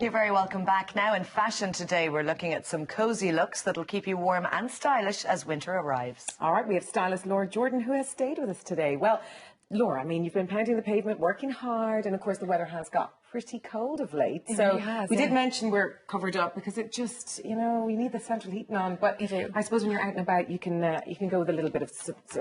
You're very welcome back. Now in fashion today, we're looking at some cosy looks that'll keep you warm and stylish as winter arrives. All right, we have stylist Laura Jordan who has stayed with us today. Well, Laura, I mean, you've been pounding the pavement, working hard, and of course the weather has got pretty cold of late. So we did mention we're covered up because it just, you know, we need the central heating on. But I suppose when you're out and about, you can go with a little bit of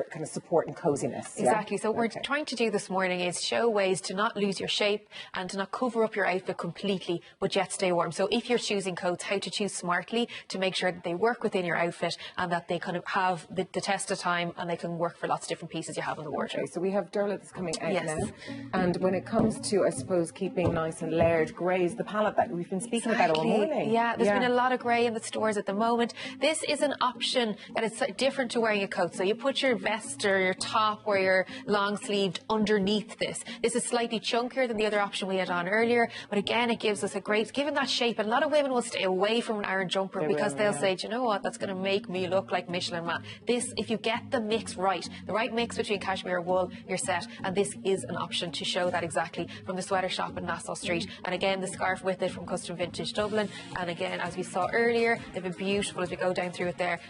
kind of support and coziness. Exactly. So what we're trying to do this morning is show ways to not lose your shape and to not cover up your outfit completely, but yet stay warm. So if you're choosing coats, how to choose smartly to make sure that they work within your outfit and that they kind of have the test of time and they can work for lots of different pieces you have in the wardrobe. Okay, so we have Derla that's coming out now. And when it comes to, I suppose, keeping nice and layered greys, the palette that we've been speaking about all morning. Yeah, there's been a lot of grey in the stores at the moment. This is an option that is different to wearing a coat. So you put your vest or your top or your long sleeved underneath this. This is slightly chunkier than the other option we had on earlier, but again, it gives us a great, given that shape. And a lot of women will stay away from an iron jumper because they'll say, do you know what, that's going to make me look like Michelin Man. This, if you get the mix right, the right mix between cashmere and wool, you're set. And this is an option to show that exactly from the sweater shop in Nassau Street. And again, the scarf with it from Custom Vintage Dublin. And again, as we saw earlier, they've been beautiful as we go down through it there,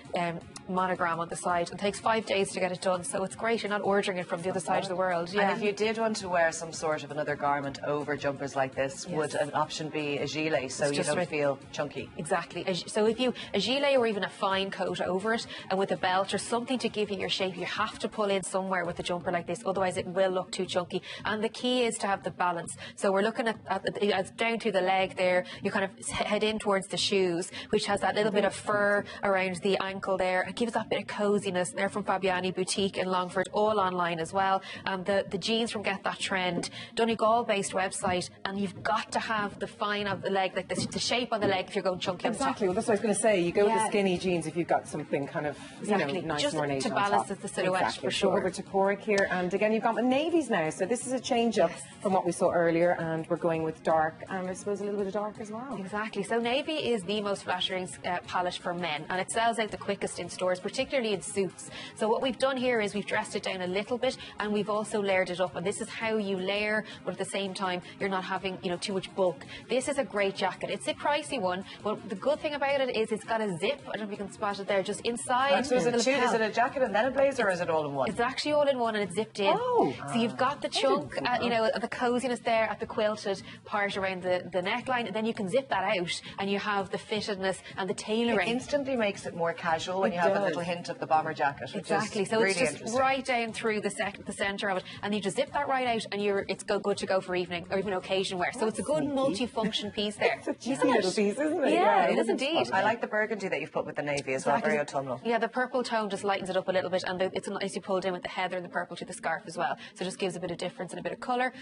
monogram on the side. It takes 5 days to get it done, so it's great. You're not ordering it from the other side of the world. And if you did want to wear some sort of another garment over jumpers like this, would an option be a gilet so you don't feel chunky? Exactly. So if you, a gilet or even a fine coat over it and with a belt or something to give you your shape, you have to pull in somewhere with a jumper like this, otherwise it will look too chunky. And the key is to have the balance. So we're looking at down to the leg there, you kind of head in towards the shoes, which has that little bit of fur around the ankle there. It gives that bit of coziness. They're from Fabiani Boutique in Longford, all online as well. The jeans from Get That Trend, Donegal based website, and you've got to have the fine of the leg, like the shape on the leg if you're going chunky. Exactly, well that's what I was going to say, you go with the skinny jeans if you've got something kind of, you know, nice just and ornate to on balance top. the silhouette for sure. So over to Porrick here, and again you've got the navies now, so this is a change up from what we saw earlier, and we're going with dark, and I suppose a little bit of dark as well. Exactly, so navy is the most flattering palette for men, and it sells out the quickest in stores, particularly in suits. So what we've done here is we've dressed it down a little bit, and we've also layered it up, and this is how you layer, but at the same time you're not having, you know, too much bulk. This is a great jacket. It's a pricey one, but the good thing about it is it's got a zip. I don't know if you can spot it there, just inside. So is it a jacket and then a blazer, or is it all in one? It's actually all in one, and it's zipped in. So you've got the chunk, you know, the coziness there at the quilted part around the neckline, and then you can zip that out, and you have the fittedness and the tailoring. It instantly makes it more casual when you have a little hint of the bomber jacket. Exactly, so really it's just right down through the centre of it, and you just zip that right out, and it's good to go for evening or even occasion wear. So it's a good multi-function piece there. It's a cheeky little piece, isn't it? Yeah, it is indeed. I like the burgundy that you've put with the navy as well, very autumnal. Yeah, the purple tone just lightens it up a little bit, and it's nicely pulled in with the heather and the purple to the scarf as well. So it just gives a bit of difference and a bit of colour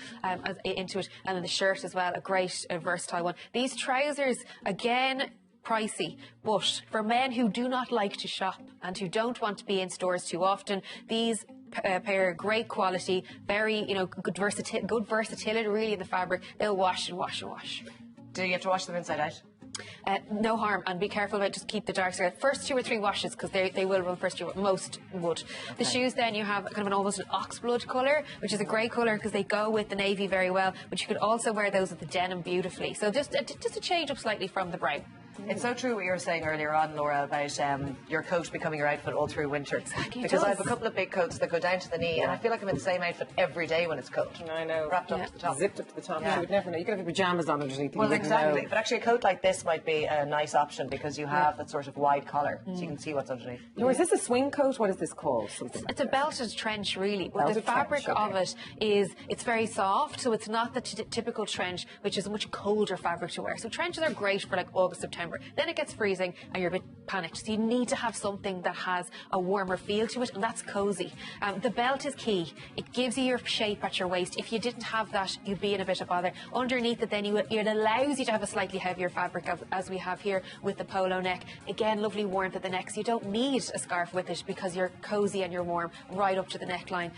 into it, and then the shirt as well, a great versatile one. These trousers, again, pricey, but for men who do not like to shop and who don't want to be in stores too often, these pair great quality, very, you know, good versatility really in the fabric. They'll wash and wash and wash. Do you have to wash them inside out? No harm, and be careful about just keep the dark side. First 2 or 3 washes, because they will run first 2, most would. The shoes then you have kind of almost an oxblood colour, which is a grey colour because they go with the navy very well, but you could also wear those with the denim beautifully. So just a change up slightly from the brown. It's so true what you were saying earlier on, Laura, about your coat becoming your outfit all through winter. Exactly. Because I have a couple of big coats that go down to the knee, and I feel like I'm in the same outfit every day when it's cold. I know. Wrapped up to the top. Zipped up to the top. You would never know. You could have your pyjamas on underneath. Well, exactly. But actually a coat like this might be a nice option because you have that sort of wide collar, so you can see what's underneath. Is this a swing coat? What is this called? It's a belted trench, really. But the fabric of it is, it's very soft, so it's not the typical trench, which is a much colder fabric to wear. So trenches are great for like August, September. Then it gets freezing and you're a bit panicked. So you need to have something that has a warmer feel to it, and that's cozy. The belt is key. It gives you your shape at your waist. If you didn't have that, you'd be in a bit of bother. Underneath it, then it allows you to have a slightly heavier fabric, as we have here with the polo neck. Again, lovely warmth at the neck. So you don't need a scarf with it because you're cozy and you're warm right up to the neckline.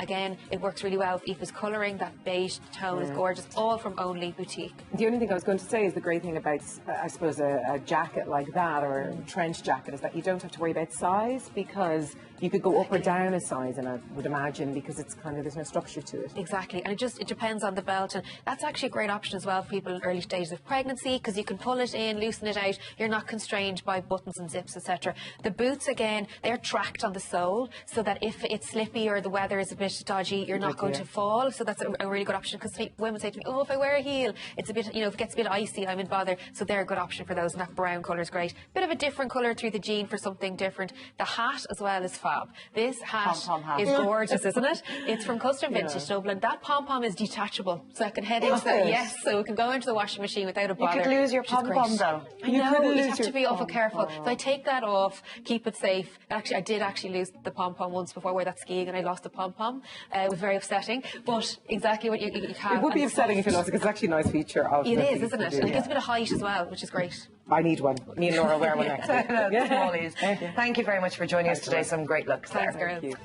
Again, it works really well. Aoife's colouring, that beige tone is gorgeous, all from Only Boutique. The only thing I was going to say is the great thing about, I suppose, a jacket like that, or a trench jacket, is that you don't have to worry about size, because you could go up or down a size, and I would imagine, because it's kind of, there's no structure to it. Exactly, and it depends on the belt, and that's actually a great option as well for people in early stages of pregnancy, because you can pull it in, loosen it out. You're not constrained by buttons and zips, etc. The boots, again, they're tracked on the sole, so that if it's slippy or the weather is a bit dodgy, you're not going to fall. So that's a really good option, because women say to me, oh, if I wear a heel, it's a bit, if it gets a bit icy, I'm in bother. So they're a good option for those, and that brown colour is great. Bit of a different colour through the jean for something different. The hat as well is fab. This hat is gorgeous, isn't it? It's from Custom Vintage Dublin. That pom-pom is detachable, so I can head into the, yes, so it can go into the washing machine without a bother. You could lose your pom-pom though. I know, you have to be awful careful. So I take that off, keep it safe. Actually, I did actually lose the pom-pom once before. I wore that skiing and I lost the pom-pom. It was very upsetting, but exactly what you have. It would be upsetting if you lost it, because it's actually a nice feature of it is, isn't it? And it gives a bit of height as well, which is great. I need one. Me and Laura will wear one next week. Thank you very much for joining us today. Some great looks there. Thanks, girls.